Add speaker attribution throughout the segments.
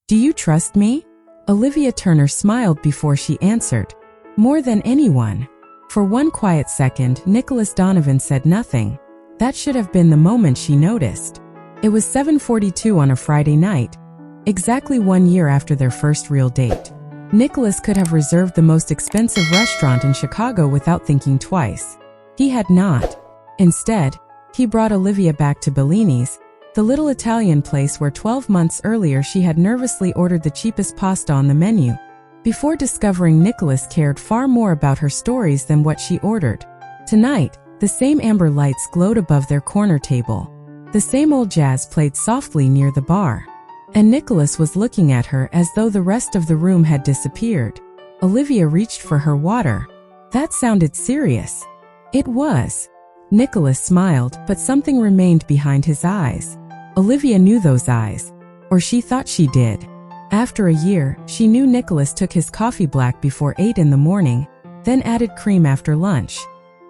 Speaker 1: Do you trust me? Olivia Turner smiled before she answered. More than anyone. For one quiet second, Nicholas Donovan said nothing. That should have been the moment she noticed. It was 7:42 on a Friday night, exactly 1 year after their first real date. Nicholas could have reserved the most expensive restaurant in Chicago without thinking twice. He had not. Instead, he brought Olivia back to Bellini's, the little Italian place where 12 months earlier she had nervously ordered the cheapest pasta on the menu, before discovering Nicholas cared far more about her stories than what she ordered. Tonight, the same amber lights glowed above their corner table. The same old jazz played softly near the bar. And Nicholas was looking at her as though the rest of the room had disappeared. Olivia reached for her water. That sounded serious. It was. Nicholas smiled, but something remained behind his eyes. Olivia knew those eyes. Or she thought she did. After a year, she knew Nicholas took his coffee black before 8 in the morning, then added cream after lunch.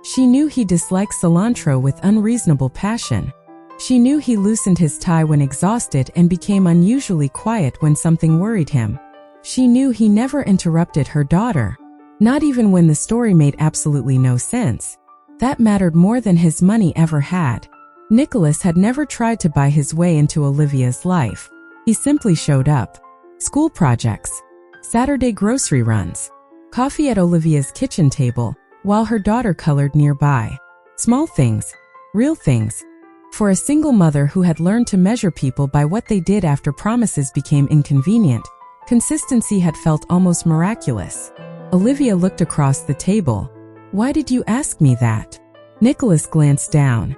Speaker 1: She knew he disliked cilantro with unreasonable passion. She knew he loosened his tie when exhausted and became unusually quiet when something worried him. She knew he never interrupted her daughter. Not even when the story made absolutely no sense. That mattered more than his money ever had. Nicholas had never tried to buy his way into Olivia's life. He simply showed up. School projects, Saturday grocery runs, coffee at Olivia's kitchen table, while her daughter colored nearby. Small things, real things. For a single mother who had learned to measure people by what they did after promises became inconvenient, consistency had felt almost miraculous. Olivia looked across the table. Why did you ask me that? Nicholas glanced down.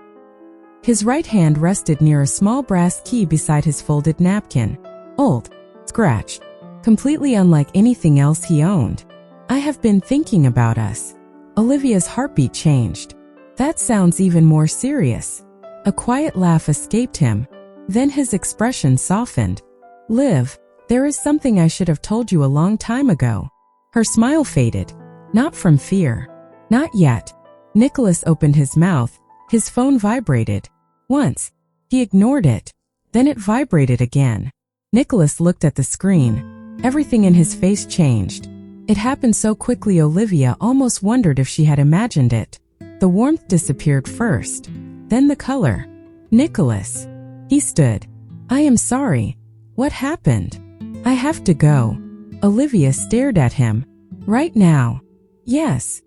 Speaker 1: His right hand rested near a small brass key beside his folded napkin. Old, scratched, completely unlike anything else he owned. I have been thinking about us. Olivia's heartbeat changed. That sounds even more serious. A quiet laugh escaped him. Then his expression softened. Liv, there is something I should have told you a long time ago. Her smile faded. Not from fear. Not yet. Nicholas opened his mouth. His phone vibrated. Once. He ignored it. Then it vibrated again. Nicholas looked at the screen. Everything in his face changed. It happened so quickly Olivia almost wondered if she had imagined it. The warmth disappeared first. Then the color. Nicholas. He stood. I am sorry. What happened? I have to go. Olivia stared at him. Right now. Yes.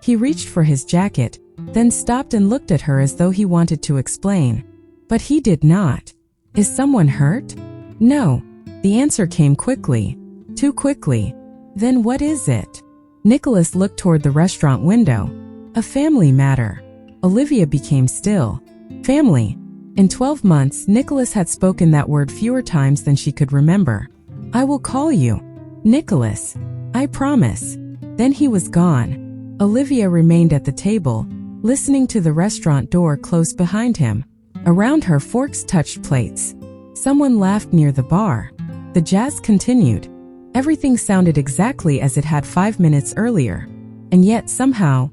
Speaker 1: He reached for his jacket, then stopped and looked at her as though he wanted to explain. But he did not. Is someone hurt? No. The answer came quickly. Too quickly. Then what is it? Nicholas looked toward the restaurant window. A family matter. Olivia became still. Family. In 12 months, Nicholas had spoken that word fewer times than she could remember. I will call you. Nicholas. I promise. Then he was gone. Olivia remained at the table, listening to the restaurant door close behind him. Around her, forks touched plates. Someone laughed near the bar. The jazz continued. Everything sounded exactly as it had 5 minutes earlier. And yet, somehow,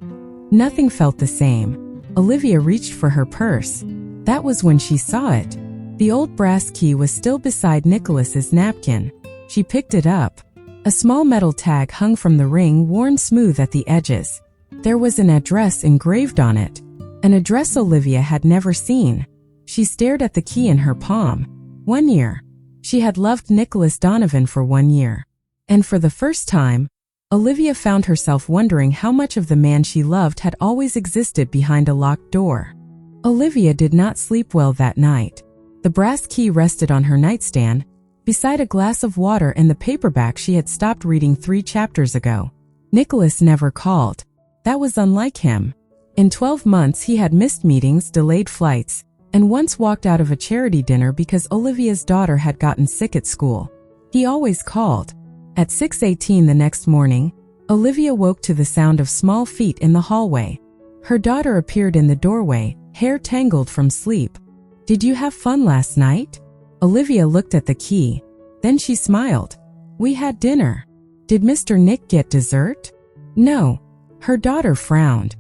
Speaker 1: nothing felt the same. Olivia reached for her purse. That was when she saw it. The old brass key was still beside Nicholas's napkin. She picked it up. A small metal tag hung from the ring, worn smooth at the edges. There was an address engraved on it. An address Olivia had never seen. She stared at the key in her palm. 1 year. She had loved Nicholas Donovan for 1 year. And for the first time, Olivia found herself wondering how much of the man she loved had always existed behind a locked door. Olivia did not sleep well that night. The brass key rested on her nightstand, beside a glass of water and the paperback she had stopped reading 3 chapters ago. Nicholas never called. That was unlike him. In 12 months he had missed meetings, delayed flights, and once walked out of a charity dinner because Olivia's daughter had gotten sick at school. He always called. At 6:18 the next morning, Olivia woke to the sound of small feet in the hallway. Her daughter appeared in the doorway, hair tangled from sleep. Did you have fun last night? Olivia looked at the key. Then she smiled. We had dinner. Did Mr. Nick get dessert? No. Her daughter frowned.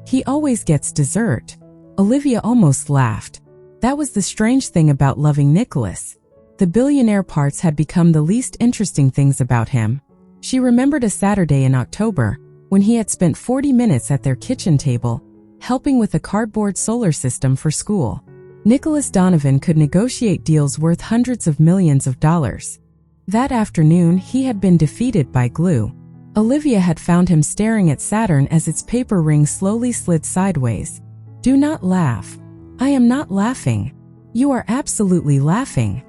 Speaker 1: He always gets dessert. Olivia almost laughed. That was the strange thing about loving Nicholas. The billionaire parts had become the least interesting things about him. She remembered a Saturday in October when he had spent 40 minutes at their kitchen table, helping with a cardboard solar system for school. Nicholas Donovan could negotiate deals worth hundreds of millions of dollars. That afternoon, he had been defeated by glue. Olivia had found him staring at Saturn as its paper ring slowly slid sideways. "Do not laugh." "I am not laughing." "You are absolutely laughing."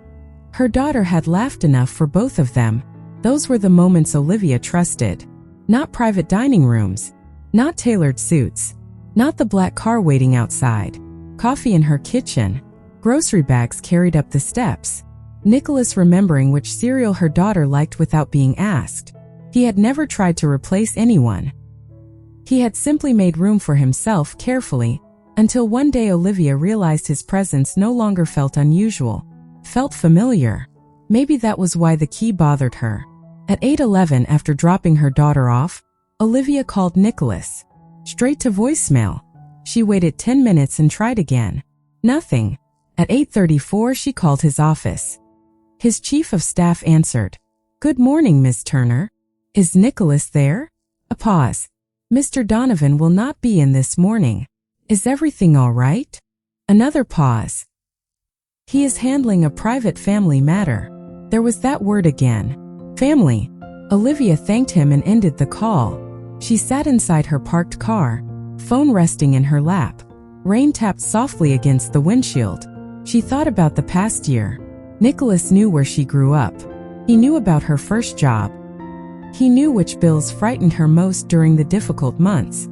Speaker 1: Her daughter had laughed enough for both of them. Those were the moments Olivia trusted. Not private dining rooms. Not tailored suits. Not the black car waiting outside. Coffee in her kitchen. Grocery bags carried up the steps. Nicholas remembering which cereal her daughter liked without being asked. He had never tried to replace anyone. He had simply made room for himself carefully, until one day Olivia realized his presence no longer felt unusual, felt familiar. Maybe that was why the key bothered her. At 8:11, after dropping her daughter off, Olivia called Nicholas. Straight to voicemail. She waited 10 minutes and tried again. Nothing. At 8:34, she called his office. His chief of staff answered. "Good morning, Miss Turner. Is Nicholas there?" A pause. "Mr. Donovan will not be in this morning. Is everything all right?" Another pause. "He is handling a private family matter." There was that word again. Family. Olivia thanked him and ended the call. She sat inside her parked car, phone resting in her lap. Rain tapped softly against the windshield. She thought about the past year. Nicholas knew where she grew up. He knew about her first job. He knew which bills frightened her most during the difficult months.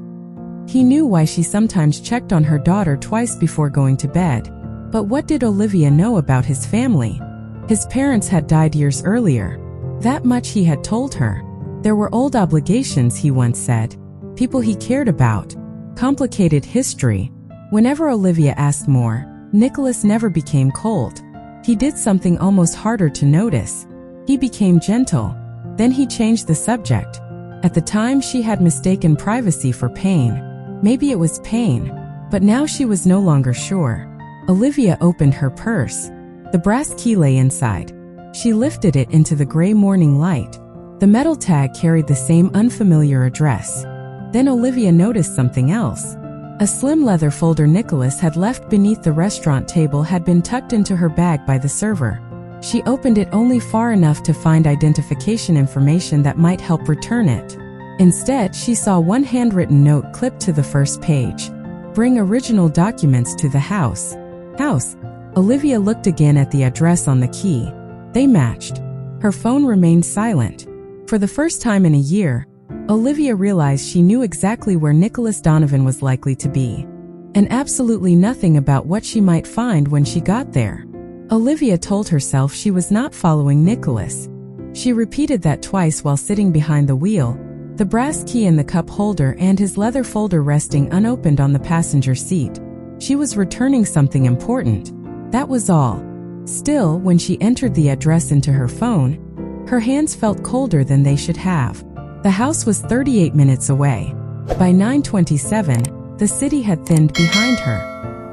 Speaker 1: He knew why she sometimes checked on her daughter twice before going to bed. But what did Olivia know about his family? His parents had died years earlier. That much he had told her. There were old obligations, he once said. People he cared about. Complicated history. Whenever Olivia asked more, Nicholas never became cold. He did something almost harder to notice. He became gentle. Then he changed the subject. At the time, she had mistaken privacy for pain. Maybe it was pain, but now she was no longer sure. Olivia opened her purse. The brass key lay inside. She lifted it into the gray morning light. The metal tag carried the same unfamiliar address. Then Olivia noticed something else. A slim leather folder Nicholas had left beneath the restaurant table had been tucked into her bag by the server. She opened it only far enough to find identification information that might help return it. Instead, she saw one handwritten note clipped to the first page. "Bring original documents to the house." House. Olivia looked again at the address on the key. They matched. Her phone remained silent. For the first time in a year, Olivia realized she knew exactly where Nicholas Donovan was likely to be, and absolutely nothing about what she might find when she got there. Olivia told herself she was not following Nicholas. She repeated that twice while sitting behind the wheel, the brass key in the cup holder and his leather folder resting unopened on the passenger seat. She was returning something important. That was all. Still, when she entered the address into her phone, her hands felt colder than they should have. The house was 38 minutes away. By 9:27, the city had thinned behind her.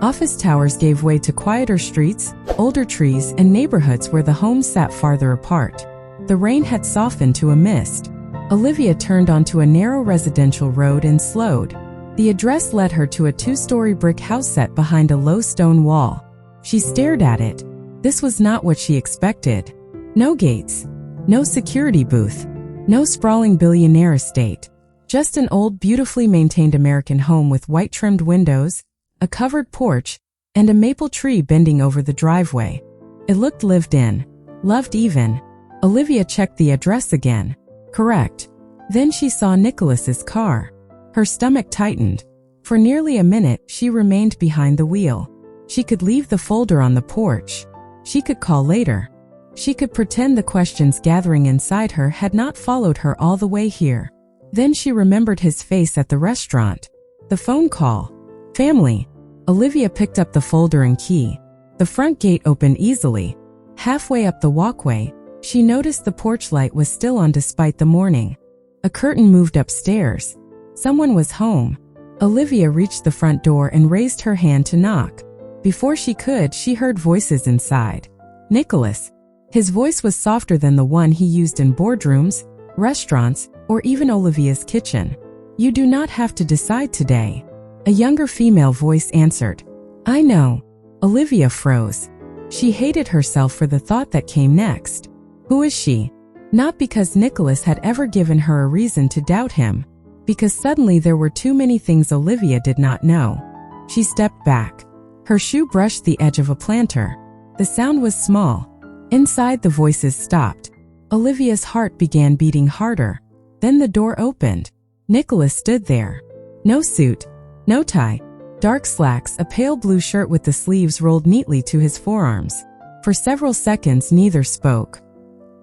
Speaker 1: Office towers gave way to quieter streets, older trees, and neighborhoods where the homes sat farther apart. The rain had softened to a mist. Olivia turned onto a narrow residential road and slowed. The address led her to a 2-story brick house set behind a low stone wall. She stared at it. This was not what she expected. No gates. No security booth. No sprawling billionaire estate. Just an old, beautifully maintained American home with white-trimmed windows, a covered porch, and a maple tree bending over the driveway. It looked lived in. Loved even. Olivia checked the address again. Correct. Then she saw Nicholas's car. Her stomach tightened. For nearly a minute, she remained behind the wheel. She could leave the folder on the porch. She could call later. She could pretend the questions gathering inside her had not followed her all the way here. Then she remembered his face at the restaurant. The phone call. Family. Olivia picked up the folder and key. The front gate opened easily. Halfway up the walkway, she noticed the porch light was still on despite the morning. A curtain moved upstairs. Someone was home. Olivia reached the front door and raised her hand to knock. Before she could, she heard voices inside. Nicholas. His voice was softer than the one he used in boardrooms, restaurants, or even Olivia's kitchen. "You do not have to decide today." A younger female voice answered. "I know." Olivia froze. She hated herself for the thought that came next. Who is she? Not because Nicholas had ever given her a reason to doubt him, because suddenly there were too many things Olivia did not know. She stepped back. Her shoe brushed the edge of a planter. The sound was small. Inside, the voices stopped. Olivia's heart began beating harder. Then the door opened. Nicholas stood there. No suit, no tie, dark slacks, a pale blue shirt with the sleeves rolled neatly to his forearms. For several seconds, neither spoke.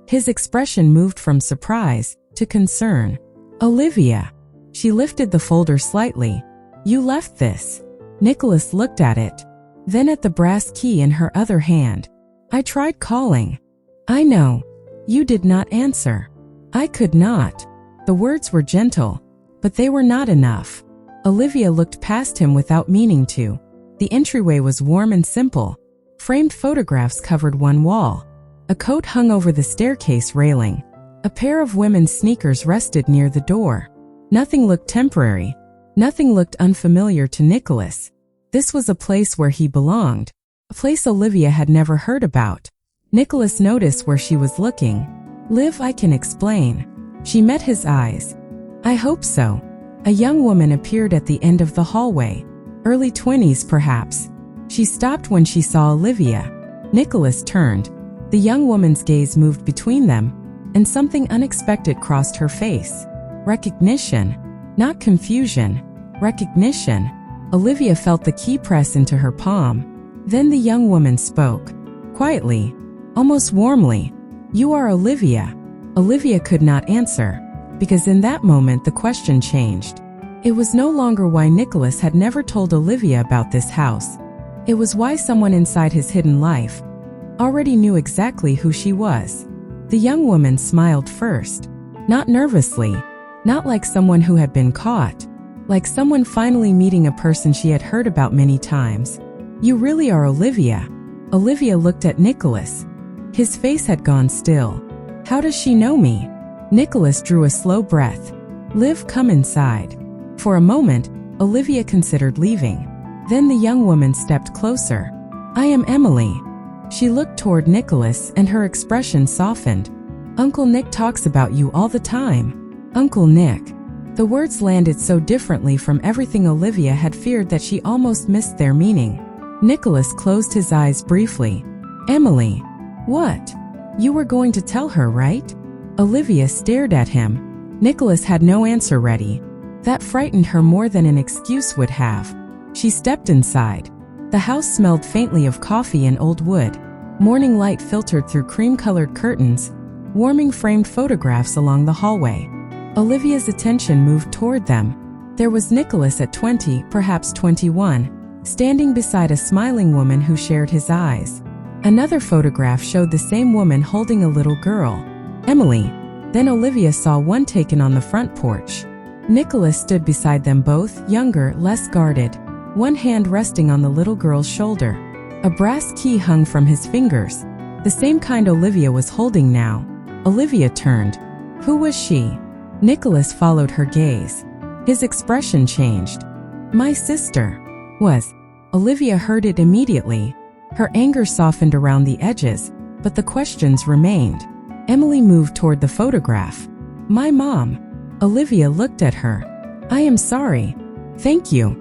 Speaker 1: His expression moved from surprise to concern. "Olivia." She lifted the folder slightly. "You left this." Nicholas looked at it, then at the brass key in her other hand. "I tried calling." "I know. You did not answer." "I could not." The words were gentle, but they were not enough. Olivia looked past him without meaning to. The entryway was warm and simple. Framed photographs covered one wall. A coat hung over the staircase railing. A pair of women's sneakers rested near the door. Nothing looked temporary. Nothing looked unfamiliar to Nicholas. This was a place where he belonged. A place Olivia had never heard about. Nicholas noticed where she was looking. "Liv, I can explain." She met his eyes. "I hope so." A young woman appeared at the end of the hallway. Early 20s, perhaps. She stopped when she saw Olivia. Nicholas turned. The young woman's gaze moved between them, and something unexpected crossed her face. Recognition. Not confusion. Recognition. Olivia felt the key press into her palm. Then the young woman spoke. Quietly, almost warmly. "You are Olivia." Olivia could not answer, because in that moment the question changed. It was no longer why Nicholas had never told Olivia about this house. It was why someone inside his hidden life already knew exactly who she was. The young woman smiled first. Not nervously, not like someone who had been caught, like someone finally meeting a person she had heard about many times. "You really are Olivia." Olivia looked at Nicholas. His face had gone still. "How does she know me?" Nicholas drew a slow breath. "Liv, come inside." For a moment, Olivia considered leaving. Then the young woman stepped closer. "I am Emily." She looked toward Nicholas and her expression softened. "Uncle Nick talks about you all the time." Uncle Nick. The words landed so differently from everything Olivia had feared that she almost missed their meaning. Nicholas closed his eyes briefly. "Emily." "What?" "You were going to tell her, right?" Olivia stared at him. Nicholas had no answer ready. That frightened her more than an excuse would have. She stepped inside. The house smelled faintly of coffee and old wood. Morning light filtered through cream-colored curtains, warming framed photographs along the hallway. Olivia's attention moved toward them. There was Nicholas at 20, perhaps 21, standing beside a smiling woman who shared his eyes. Another photograph showed the same woman holding a little girl. Emily. Then Olivia saw one taken on the front porch. Nicholas stood beside them both, younger, less guarded, one hand resting on the little girl's shoulder. A brass key hung from his fingers, the same kind Olivia was holding now. Olivia turned. Who was she? Nicholas followed her gaze. His expression changed. "My sister." Was. Olivia heard it immediately. Her anger softened around the edges, but the questions remained. Emily moved toward the photograph. "My mom." Olivia looked at her. "I am sorry." "Thank you."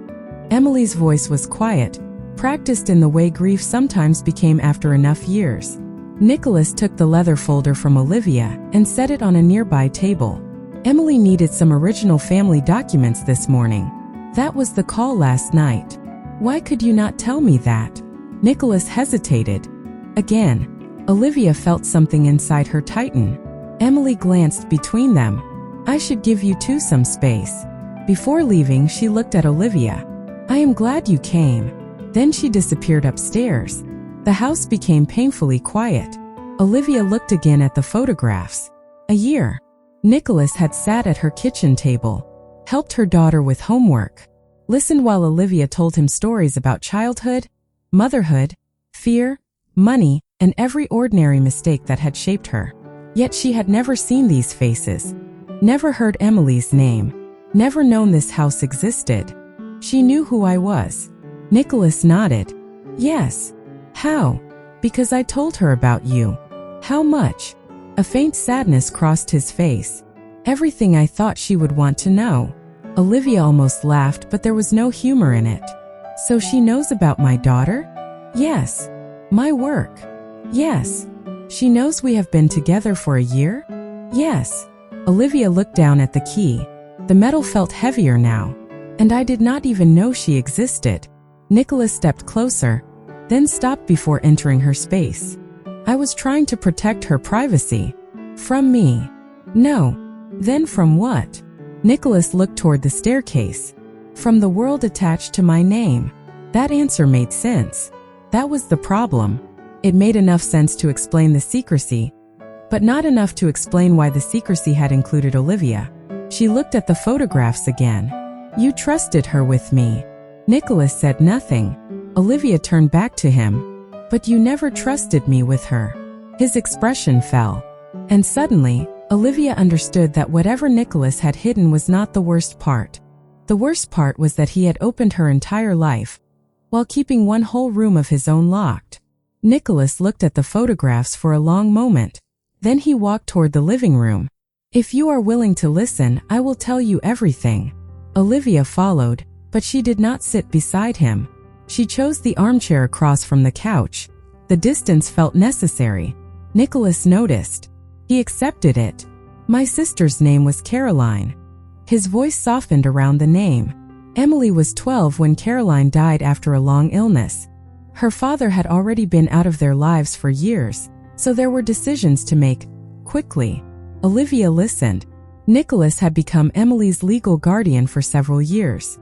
Speaker 1: Emily's voice was quiet, practiced in the way grief sometimes became after enough years. Nicholas took the leather folder from Olivia and set it on a nearby table. Emily needed some original family documents this morning. That was the call last night. "Why could you not tell me that?" Nicholas hesitated. Again, Olivia felt something inside her tighten. Emily glanced between them. "I should give you two some space." Before leaving, she looked at Olivia. "I am glad you came." Then she disappeared upstairs. The house became painfully quiet. Olivia looked again at the photographs. A year. Nicholas had sat at her kitchen table, helped her daughter with homework, listened while Olivia told him stories about childhood, motherhood, fear, money, and every ordinary mistake that had shaped her. Yet she had never seen these faces, never heard Emily's name, never known this house existed. She knew who I was. Nicholas nodded. Yes. How? Because I told her about you. How much? A faint sadness crossed his face. Everything I thought she would want to know. Olivia almost laughed, but there was no humor in it. So she knows about my daughter? Yes. My work? Yes. She knows we have been together for a year? Yes. Olivia looked down at the key. The metal felt heavier now, and I did not even know she existed. Nicholas stepped closer, then stopped before entering her space. I was trying to protect her privacy. From me. No. Then from what? Nicholas looked toward the staircase. From the world attached to my name. That answer made sense. That was the problem. It made enough sense to explain the secrecy, but not enough to explain why the secrecy had included Olivia. She looked at the photographs again. You trusted her with me. Nicholas said nothing. Olivia turned back to him. But you never trusted me with her. His expression fell. And suddenly, Olivia understood that whatever Nicholas had hidden was not the worst part. The worst part was that he had opened her entire life, while keeping one whole room of his own locked. Nicholas looked at the photographs for a long moment. Then he walked toward the living room. If you are willing to listen, I will tell you everything. Olivia followed, but she did not sit beside him. She chose the armchair across from the couch. The distance felt necessary. Nicholas noticed. He accepted it. My sister's name was Caroline. His voice softened around the name. Emily was 12 when Caroline died after a long illness. Her father had already been out of their lives for years, so there were decisions to make, quickly. Olivia listened. Nicholas had become Emily's legal guardian for several years.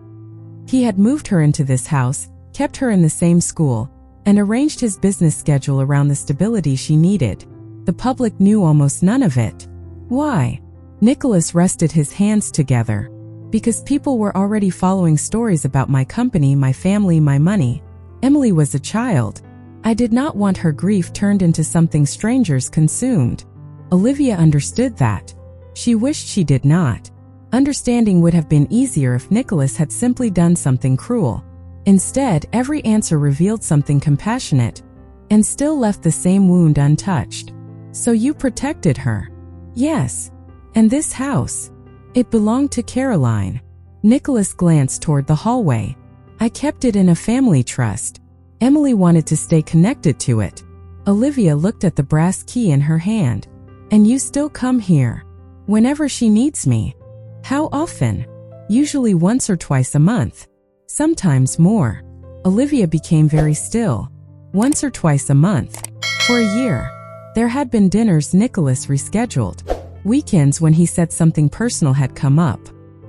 Speaker 1: He had moved her into this house, kept her in the same school, and arranged his business schedule around the stability she needed. The public knew almost none of it. Why? Nicholas rested his hands together. Because people were already following stories about my company, my family, my money. Emily was a child. I did not want her grief turned into something strangers consumed. Olivia understood that. She wished she did not. Understanding would have been easier if Nicholas had simply done something cruel. Instead, every answer revealed something compassionate, and still left the same wound untouched. So you protected her? Yes. And this house? It belonged to Caroline. Nicholas glanced toward the hallway. I kept it in a family trust. Emily wanted to stay connected to it. Olivia looked at the brass key in her hand. And you still come here? Whenever she needs me. How often? Usually once or twice a month. Sometimes more. Olivia became very still. Once or twice a month. For a year. There had been dinners Nicholas rescheduled. Weekends when he said something personal had come up.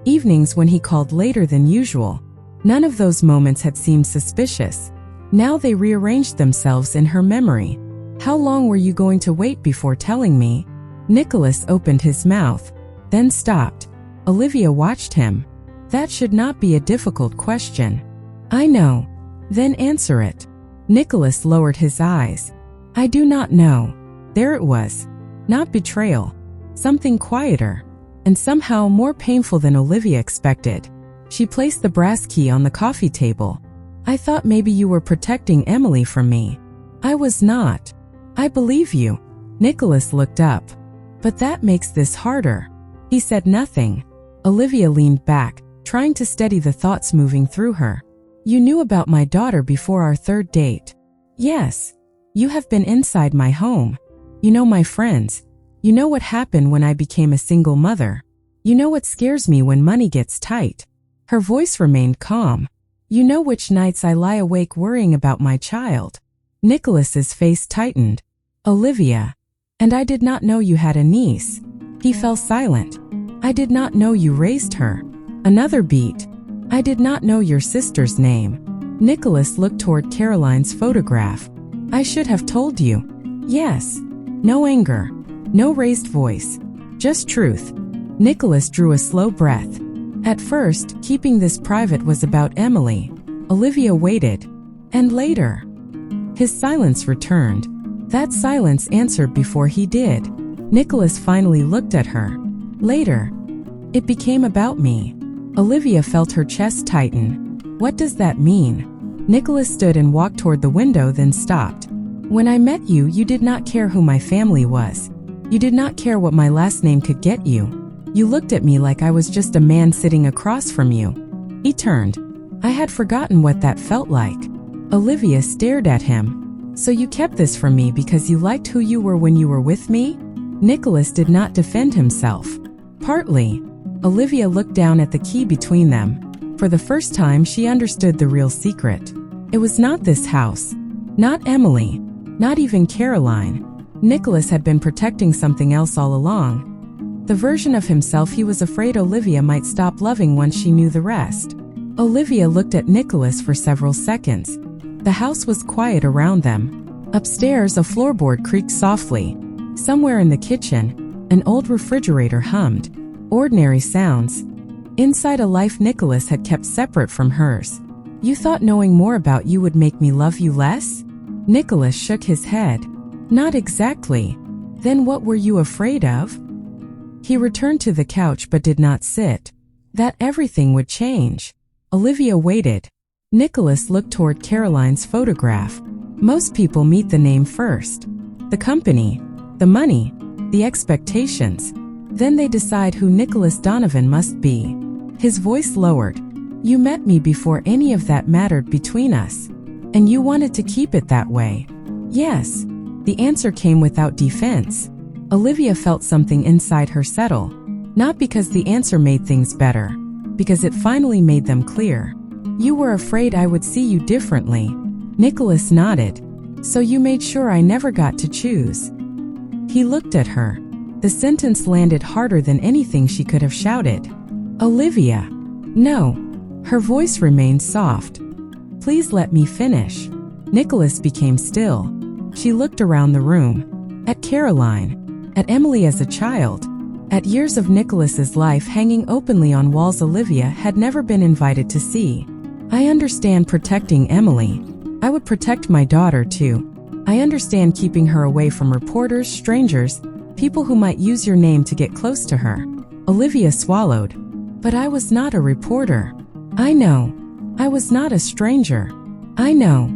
Speaker 1: Evenings when he called later than usual. None of those moments had seemed suspicious. Now they rearranged themselves in her memory. How long were you going to wait before telling me? Nicholas opened his mouth, then stopped. Olivia watched him. That should not be a difficult question. I know. Then answer it. Nicholas lowered his eyes. I do not know. There it was. Not betrayal. Something quieter. And somehow more painful than Olivia expected. She placed the brass key on the coffee table. I thought maybe you were protecting Emily from me. I was not. I believe you. Nicholas looked up. But that makes this harder. He said nothing. Olivia leaned back, trying to steady the thoughts moving through her. You knew about my daughter before our third date. Yes. You have been inside my home. You know my friends. You know what happened when I became a single mother. You know what scares me when money gets tight. Her voice remained calm. You know which nights I lie awake worrying about my child. Nicholas's face tightened. Olivia. And I did not know you had a niece. He fell silent. I did not know you raised her. Another beat. I did not know your sister's name. Nicholas looked toward Caroline's photograph. I should have told you. Yes. No anger. No raised voice. Just truth. Nicholas drew a slow breath. At first, keeping this private was about Emily. Olivia waited. And later. His silence returned. That silence answered before he did. Nicholas finally looked at her. Later. It became about me. Olivia felt her chest tighten. What does that mean? Nicholas stood and walked toward the window, then stopped. When I met you, you did not care who my family was. You did not care what my last name could get you. You looked at me like I was just a man sitting across from you. He turned. I had forgotten what that felt like. Olivia stared at him. So you kept this from me because you liked who you were when you were with me? Nicholas did not defend himself. Partly. Olivia looked down at the key between them. For the first time, she understood the real secret. It was not this house. Not Emily. Not even Caroline. Nicholas had been protecting something else all along. The version of himself he was afraid Olivia might stop loving once she knew the rest. Olivia looked at Nicholas for several seconds. The house was quiet around them. Upstairs, a floorboard creaked softly. Somewhere in the kitchen, an old refrigerator hummed. Ordinary sounds. Inside a life Nicholas had kept separate from hers. You thought knowing more about you would make me love you less? Nicholas shook his head. Not exactly. Then what were you afraid of? He returned to the couch but did not sit. That everything would change. Olivia waited. Nicholas looked toward Caroline's photograph. Most people meet the name first. The company, the money, the expectations. Then they decide who Nicholas Donovan must be. His voice lowered. You met me before any of that mattered between us. And you wanted to keep it that way. Yes. The answer came without defense. Olivia felt something inside her settle. Not because the answer made things better. Because it finally made them clear. You were afraid I would see you differently. Nicholas nodded. So you made sure I never got to choose. He looked at her. The sentence landed harder than anything she could have shouted. Olivia. No. Her voice remained soft. Please let me finish. Nicholas became still. She looked around the room. At Caroline. At Emily as a child. At years of Nicholas's life hanging openly on walls Olivia had never been invited to see. I understand protecting Emily. I would protect my daughter too. I understand keeping her away from reporters, strangers, people who might use your name to get close to her. Olivia swallowed. But I was not a reporter. I know. I was not a stranger. I know.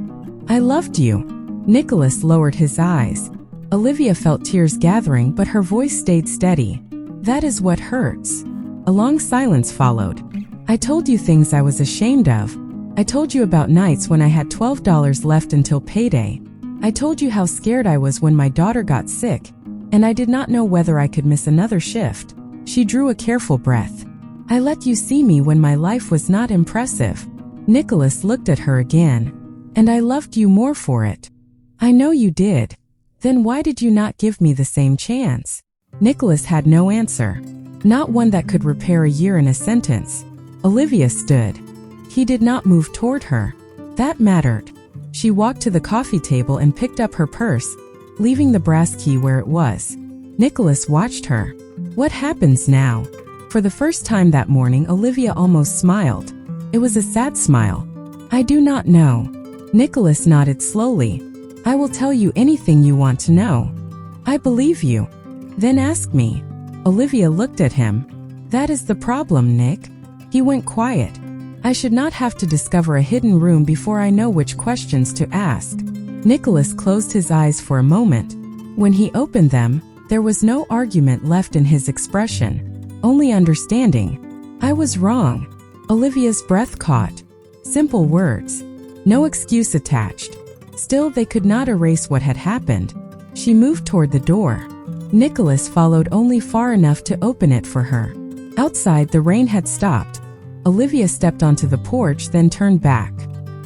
Speaker 1: I loved you. Nicholas lowered his eyes. Olivia felt tears gathering, but her voice stayed steady. That is what hurts. A long silence followed. I told you things I was ashamed of. I told you about nights when I had $12 left until payday. I told you how scared I was when my daughter got sick, and I did not know whether I could miss another shift. She drew a careful breath. I let you see me when my life was not impressive. Nicholas looked at her again. And I loved you more for it. I know you did. Then why did you not give me the same chance? Nicholas had no answer. Not one that could repair a year in a sentence. Olivia stood. He did not move toward her. That mattered. She walked to the coffee table and picked up her purse, leaving the brass key where it was. Nicholas watched her. What happens now? For the first time that morning, Olivia almost smiled. It was a sad smile. I do not know. Nicholas nodded slowly. I will tell you anything you want to know. I believe you. Then ask me. Olivia looked at him. That is the problem, Nick. He went quiet. I should not have to discover a hidden room before I know which questions to ask. Nicholas closed his eyes for a moment. When he opened them, there was no argument left in his expression, only understanding. I was wrong. Olivia's breath caught. Simple words. No excuse attached. Still, they could not erase what had happened. She moved toward the door. Nicholas followed only far enough to open it for her. Outside, the rain had stopped. Olivia stepped onto the porch, then turned back.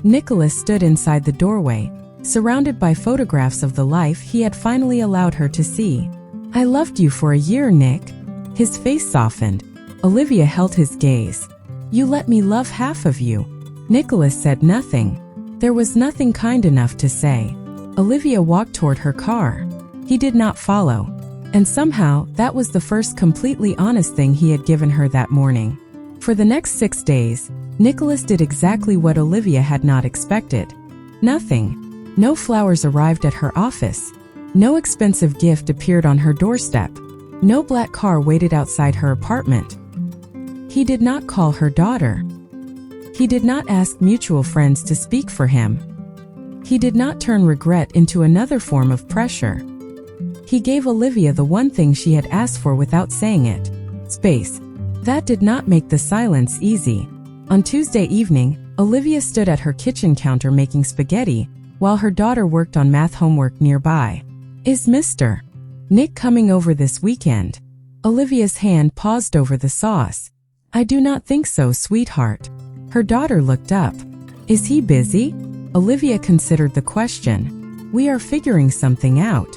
Speaker 1: Nicholas stood inside the doorway, surrounded by photographs of the life he had finally allowed her to see. I loved you for a year, Nick. His face softened. Olivia held his gaze. You let me love half of you. Nicholas said nothing. There was nothing kind enough to say. Olivia walked toward her car. He did not follow. And somehow, that was the first completely honest thing he had given her that morning. For the next 6 days, Nicholas did exactly what Olivia had not expected. Nothing. No flowers arrived at her office. No expensive gift appeared on her doorstep. No black car waited outside her apartment. He did not call her daughter. He did not ask mutual friends to speak for him. He did not turn regret into another form of pressure. He gave Olivia the one thing she had asked for without saying it: space. That did not make the silence easy. On Tuesday evening, Olivia stood at her kitchen counter making spaghetti, while her daughter worked on math homework nearby. "Is Mr. Nick coming over this weekend?" Olivia's hand paused over the sauce. "I do not think so, sweetheart." Her daughter looked up. "Is he busy?" Olivia considered the question. "We are figuring something out."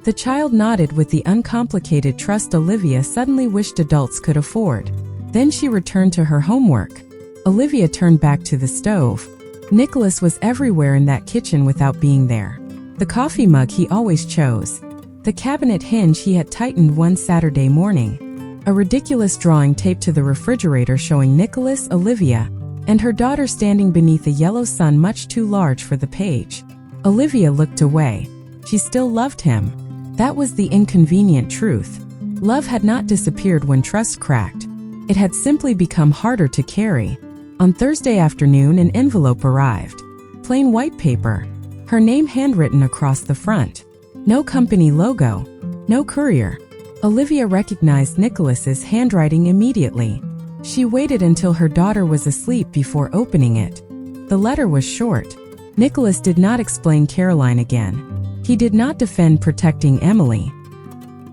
Speaker 1: The child nodded with the uncomplicated trust Olivia suddenly wished adults could afford. Then she returned to her homework. Olivia turned back to the stove. Nicholas was everywhere in that kitchen without being there. The coffee mug he always chose. The cabinet hinge he had tightened one Saturday morning. A ridiculous drawing taped to the refrigerator showing Nicholas, Olivia, and her daughter standing beneath a yellow sun much too large for the page. Olivia looked away. She still loved him. That was the inconvenient truth. Love had not disappeared when trust cracked. It had simply become harder to carry. On Thursday afternoon, an envelope arrived. Plain white paper. Her name handwritten across the front. No company logo. No courier. Olivia recognized Nicholas's handwriting immediately. She waited until her daughter was asleep before opening it. The letter was short. Nicholas did not explain Caroline again. He did not defend protecting Emily.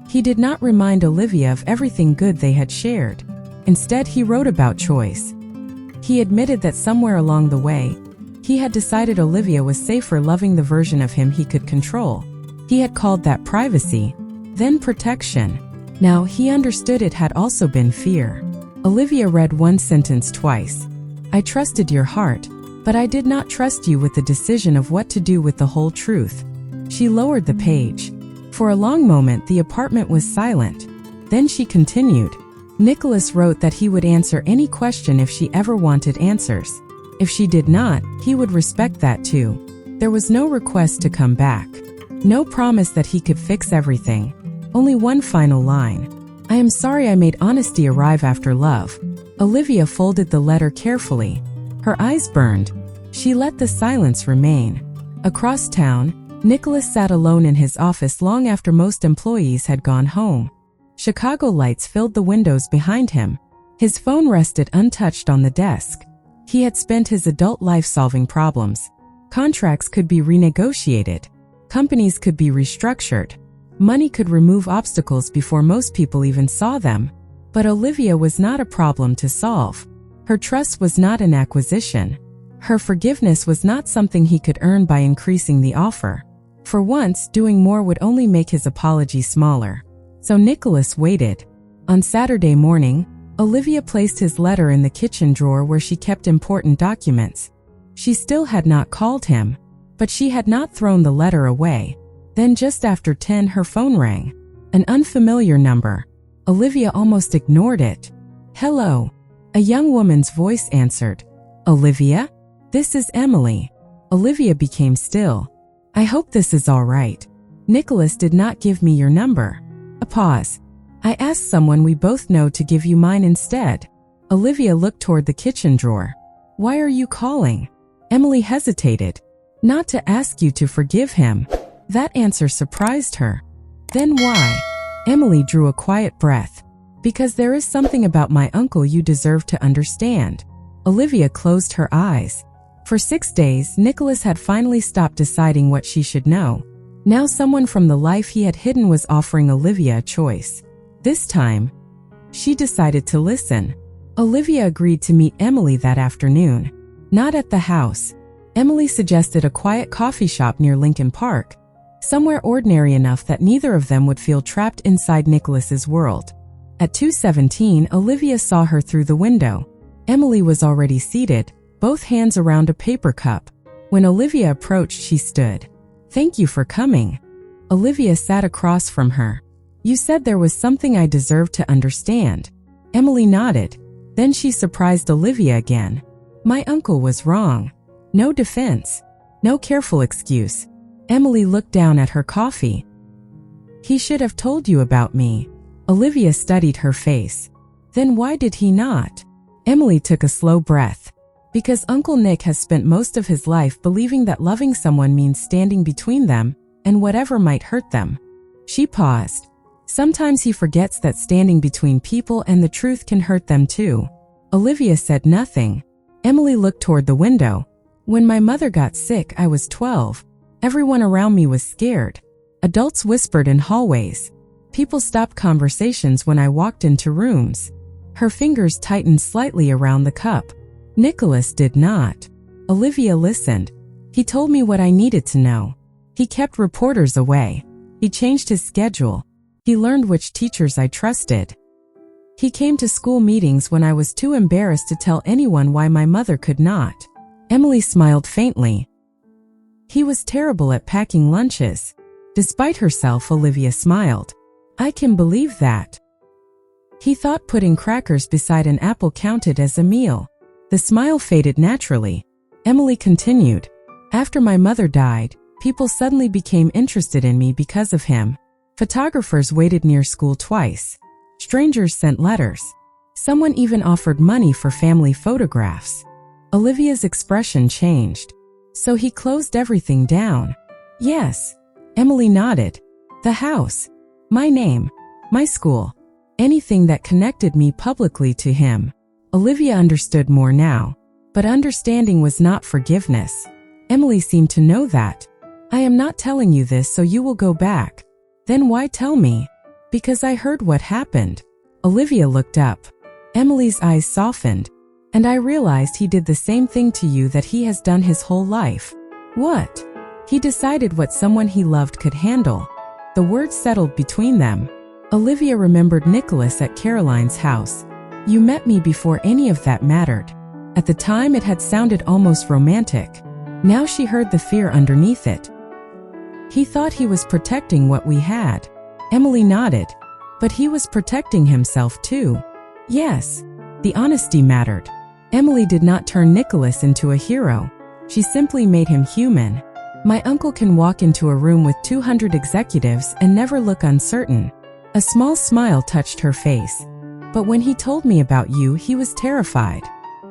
Speaker 1: He did not remind Olivia of everything good they had shared. Instead, he wrote about choice. He admitted that somewhere along the way, he had decided Olivia was safer loving the version of him he could control. He had called that privacy, then protection. Now he understood it had also been fear. Olivia read one sentence twice. "I trusted your heart, but I did not trust you with the decision of what to do with the whole truth." She lowered the page. For a long moment the apartment was silent. Then she continued. Nicholas wrote that he would answer any question if she ever wanted answers. If she did not, he would respect that too. There was no request to come back. No promise that he could fix everything. Only one final line. "I am sorry I made honesty arrive after love." Olivia folded the letter carefully. Her eyes burned. She let the silence remain. Across town, Nicholas sat alone in his office long after most employees had gone home. Chicago lights filled the windows behind him. His phone rested untouched on the desk. He had spent his adult life solving problems. Contracts could be renegotiated. Companies could be restructured. Money could remove obstacles before most people even saw them. But Olivia was not a problem to solve. Her trust was not an acquisition. Her forgiveness was not something he could earn by increasing the offer. For once, doing more would only make his apology smaller. So Nicholas waited. On Saturday morning, Olivia placed his letter in the kitchen drawer where she kept important documents. She still had not called him, but she had not thrown the letter away. Then just after 10, her phone rang. An unfamiliar number. Olivia almost ignored it. "Hello." A young woman's voice answered. "Olivia? This is Emily." Olivia became still. "I hope this is all right. Nicholas did not give me your number." A pause. "I asked someone we both know to give you mine instead." Olivia looked toward the kitchen drawer. "Why are you calling?" Emily hesitated. "Not to ask you to forgive him." That answer surprised her. "Then why?" Emily drew a quiet breath. "Because there is something about my uncle you deserve to understand." Olivia closed her eyes. For 6 days, Nicholas had finally stopped deciding what she should know. Now someone from the life he had hidden was offering Olivia a choice. This time, she decided to listen. Olivia agreed to meet Emily that afternoon. Not at the house. Emily suggested a quiet coffee shop near Lincoln Park, somewhere ordinary enough that neither of them would feel trapped inside Nicholas's world. At 2:17, Olivia saw her through the window. Emily was already seated, both hands around a paper cup. When Olivia approached, she stood. "Thank you for coming." Olivia sat across from her. "You said there was something I deserved to understand." Emily nodded. Then she surprised Olivia again. "My uncle was wrong." No defense. No careful excuse. Emily looked down at her coffee. He should have told you about me. Olivia studied her face. Then why did he not? Emily took a slow breath. Because Uncle Nick has spent most of his life believing that loving someone means standing between them and whatever might hurt them. She paused. Sometimes he forgets that standing between people and the truth can hurt them too. Olivia said nothing. Emily looked toward the window. When my mother got sick, I was 12. Everyone around me was scared. Adults whispered in hallways. People stopped conversations when I walked into rooms. Her fingers tightened slightly around the cup. Nicholas did not. Olivia listened. He told me what I needed to know. He kept reporters away. He changed his schedule. He learned which teachers I trusted. He came to school meetings when I was too embarrassed to tell anyone why my mother could not. Emily smiled faintly. He was terrible at packing lunches. Despite herself, Olivia smiled. I can believe that. He thought putting crackers beside an apple counted as a meal. The smile faded naturally. Emily continued. After my mother died, people suddenly became interested in me because of him. Photographers waited near school twice. Strangers sent letters. Someone even offered money for family photographs. Olivia's expression changed. So he closed everything down. Yes. Emily nodded. The house. My name. My school. Anything that connected me publicly to him. Olivia understood more now. But understanding was not forgiveness. Emily seemed to know that. I am not telling you this so you will go back. Then why tell me? Because I heard what happened. Olivia looked up. Emily's eyes softened. And I realized he did the same thing to you that he has done his whole life. What? He decided what someone he loved could handle. The words settled between them. Olivia remembered Nicholas at Caroline's house. You met me before any of that mattered. At the time it had sounded almost romantic. Now she heard the fear underneath it. He thought he was protecting what we had. Emily nodded. But he was protecting himself too. Yes, the honesty mattered. Emily did not turn Nicholas into a hero. She simply made him human. My uncle can walk into a room with 200 executives and never look uncertain. A small smile touched her face. But when he told me about you, he was terrified.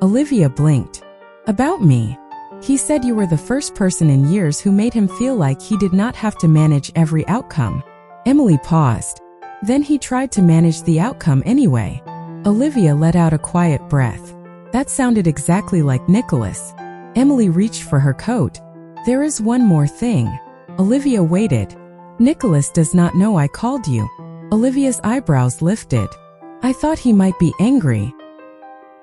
Speaker 1: Olivia blinked. About me? He said you were the first person in years who made him feel like he did not have to manage every outcome. Emily paused. Then he tried to manage the outcome anyway. Olivia let out a quiet breath. That sounded exactly like Nicholas. Emily reached for her coat. There is one more thing. Olivia waited. Nicholas does not know I called you. Olivia's eyebrows lifted. I thought he might be angry.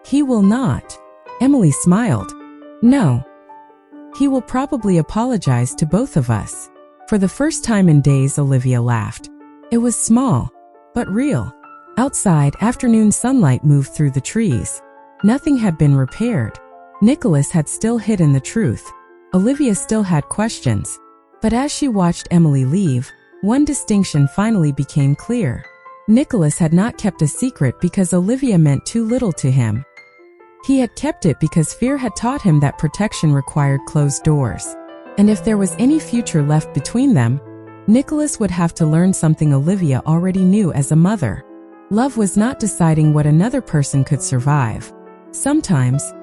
Speaker 1: He will not. Emily smiled. No. He will probably apologize to both of us. For the first time in days, Olivia laughed. It was small, but real. Outside, afternoon sunlight moved through the trees. Nothing had been repaired. Nicholas had still hidden the truth. Olivia still had questions. But as she watched Emily leave, one distinction finally became clear. Nicholas had not kept a secret because Olivia meant too little to him. He had kept it because fear had taught him that protection required closed doors. And if there was any future left between them, Nicholas would have to learn something Olivia already knew as a mother. Love was not deciding what another person could survive. Sometimes,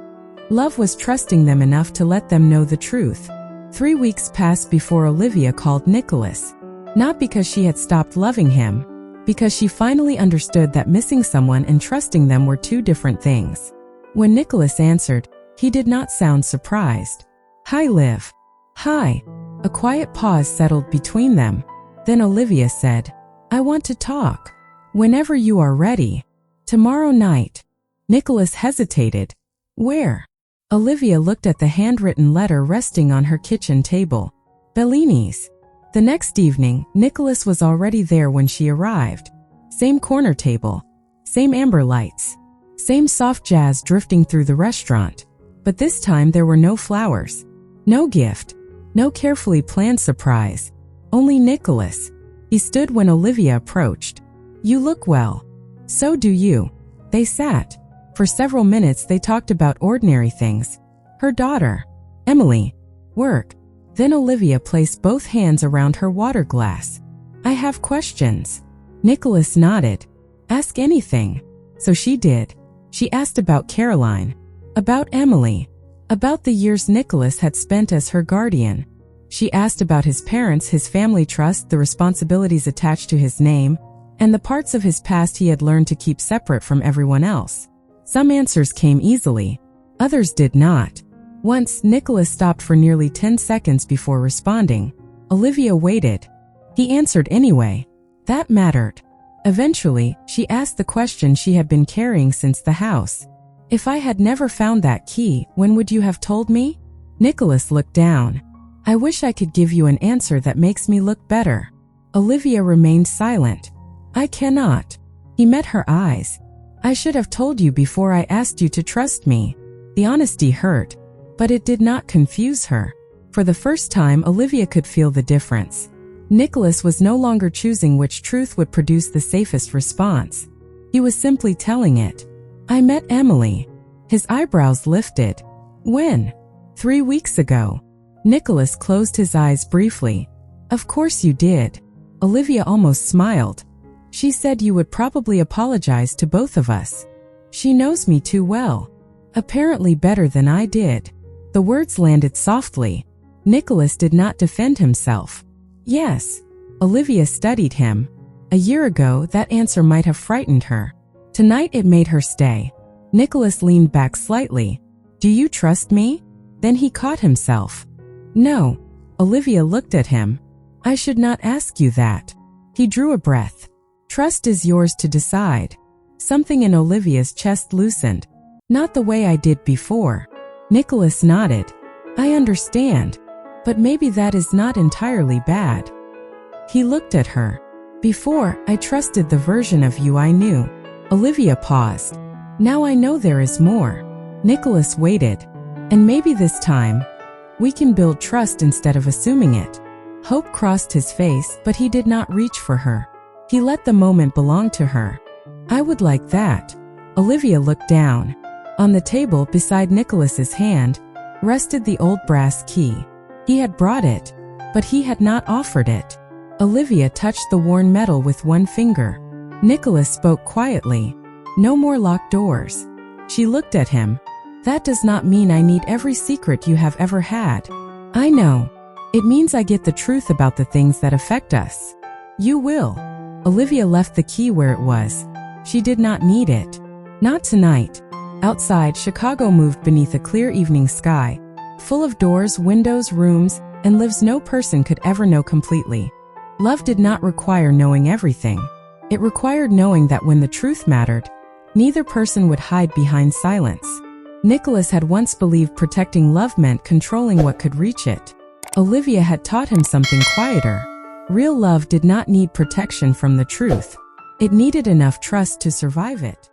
Speaker 1: love was trusting them enough to let them know the truth. 3 weeks passed before Olivia called Nicholas. Not because she had stopped loving him, because she finally understood that missing someone and trusting them were two different things. When Nicholas answered, he did not sound surprised. Hi, Liv. Hi. A quiet pause settled between them. Then Olivia said, I want to talk. Whenever you are ready. Tomorrow night. Nicholas hesitated. Where? Olivia looked at the handwritten letter resting on her kitchen table. Bellini's. The next evening, Nicholas was already there when she arrived. Same corner table. Same amber lights. Same soft jazz drifting through the restaurant. But this time there were no flowers. No gift. No carefully planned surprise. Only Nicholas. He stood when Olivia approached. You look well. So do you. They sat. For several minutes they talked about ordinary things. Her daughter. Emily. Work. Then Olivia placed both hands around her water glass. I have questions. Nicholas nodded. Ask anything. So she did. She asked about Caroline, about Emily, about the years Nicholas had spent as her guardian. She asked about his parents, his family trust, the responsibilities attached to his name, and the parts of his past he had learned to keep separate from everyone else. Some answers came easily. Others did not. Once, Nicholas stopped for nearly 10 seconds before responding. Olivia waited. He answered anyway. That mattered. Eventually, she asked the question she had been carrying since the house. If I had never found that key, when would you have told me? Nicholas looked down. I wish I could give you an answer that makes me look better. Olivia remained silent. I cannot. He met her eyes. I should have told you before I asked you to trust me. The honesty hurt, but it did not confuse her. For the first time, Olivia could feel the difference. Nicholas was no longer choosing which truth would produce the safest response. He was simply telling it. I met Emily. His eyebrows lifted. When? 3 weeks ago. Nicholas closed his eyes briefly. Of course you did. Olivia almost smiled. She said you would probably apologize to both of us. She knows me too well. Apparently better than I did. The words landed softly. Nicholas did not defend himself. Yes. Olivia studied him. A year ago, that answer might have frightened her. Tonight it made her stay. Nicholas leaned back slightly. Do you trust me? Then he caught himself. No. Olivia looked at him. I should not ask you that. He drew a breath. Trust is yours to decide. Something in Olivia's chest loosened. Not the way I did before. Nicholas nodded. I understand. But maybe that is not entirely bad. He looked at her. Before, I trusted the version of you I knew. Olivia paused. Now I know there is more. Nicholas waited. And maybe this time, we can build trust instead of assuming it. Hope crossed his face, but he did not reach for her. He let the moment belong to her. I would like that. Olivia looked down. On the table beside Nicholas's hand rested the old brass key. He had brought it, but he had not offered it. Olivia touched the worn metal with one finger. Nicholas spoke quietly. No more locked doors. She looked at him. That does not mean I need every secret you have ever had. I know. It means I get the truth about the things that affect us. You will. Olivia left the key where it was. She did not need it. Not tonight. Outside, Chicago moved beneath a clear evening sky, full of doors, windows, rooms, and lives no person could ever know completely. Love did not require knowing everything. It required knowing that when the truth mattered, neither person would hide behind silence. Nicholas had once believed protecting love meant controlling what could reach it. Olivia had taught him something quieter. Real love did not need protection from the truth. It needed enough trust to survive it.